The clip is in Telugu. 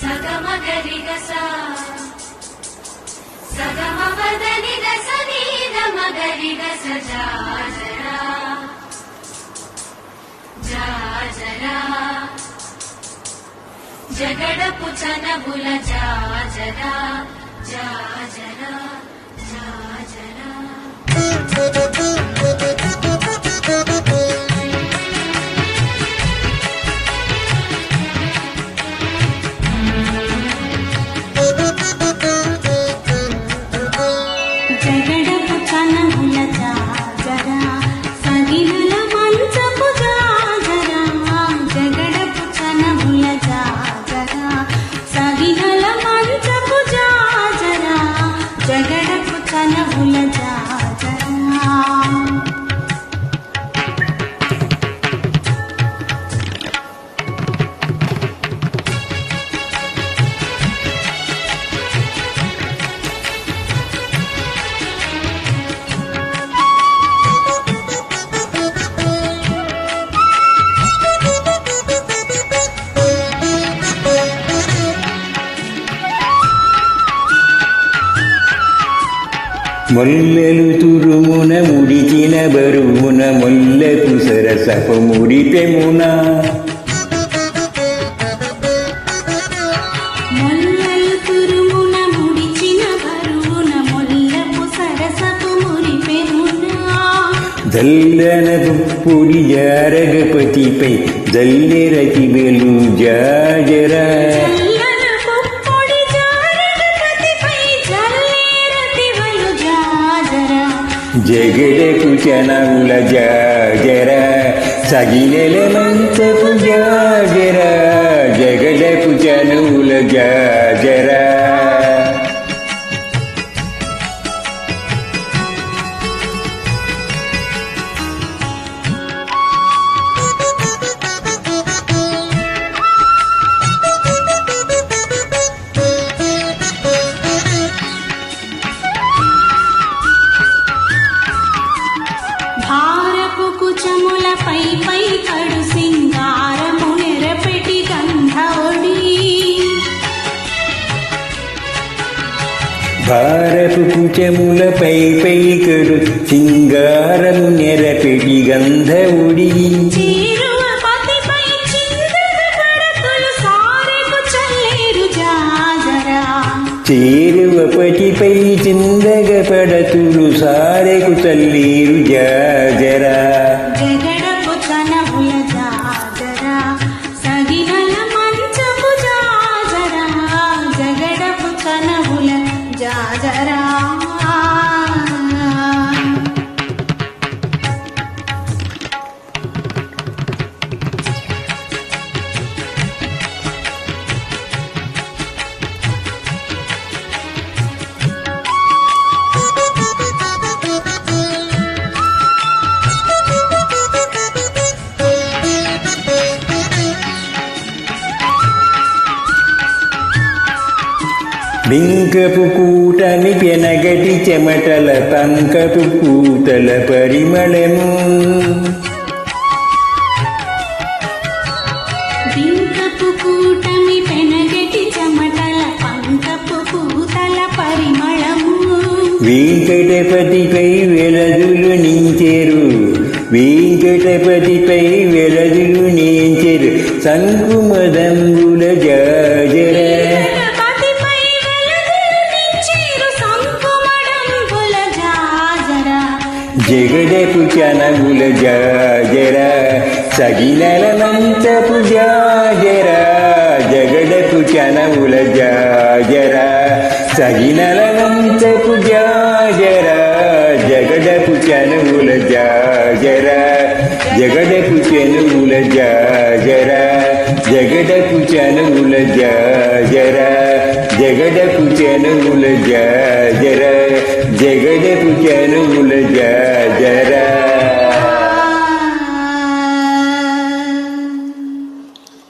సగమగరిగసా సగమపదనిదస నీదమగరిగస జాజరా జాజరా జగడపు చనబుల జాజరా జాజరా జాజరా జగడపు చనబుల జాజరా సగిలల మంచపు జాజరా జగడపు చనబుల జాజరా సగిలల మంచపు జాజరా జగడపు చనబుల జాజరా మొల్లెలు తురుమున ముడిచిన బరువున మొల్లెకు సరసపు ముడిపెమున మొల్లలు తురుమున ముడిచిన బరువున మొల్లపు సరసపు మురిపెమునా జల్లన పుప్పొడి జారగపతిపై జల్లెరతి వెలు జాజరా చల్లన పుప్పొడి జారగపతిపై జల్లేరతివలు జాజరా జగడకు చనముల జాజరా సగినెల మంచపు జాజరా జగడకు చనుల జాజరా భారపు కుచములపై పై కడు సింగారము నెరపెటి గంధవడి భారపు కుచములపై పైకడు సింగారము నెరపెటి గంధవుడి చేరువ పతిపై చిందగ పడతులు సారెకు చల్లేరు జాజరా చేరువపటిపై చిందగ పడతులు సారెకు చల్లీరు జాజరా జగడపు చనబుల జాజరా సగినల మంచపు జాజరా జగడపు చనబుల జాజరా బింకపు కూటమి పెనగటి చెమటల పంకపు పూతల పరిమళము బింకపు కూటమి పెనగటి చెమటల పంకపు పూతల పరిమళము వెంకటపతిపై వెలదులు నించెరు వెంకటపతిపై వెలదులు నించెరు సంకుమదంబుల జాజరా పతిపై వెలదులు నించెరు సంకుమడంబుల జాజరా జగడపు చనముల జాజరా సగినల మంచపు జాజరా జగడపు చనముల జాజరా సగినల మంచపు జాజరా జగడపు చనువుల జాజరా జగడపు చనువుల జాజరా జగడపు చనువుల జాజరా జగడపు చనువుల జాజరా జగడపు చనువుల జాజరా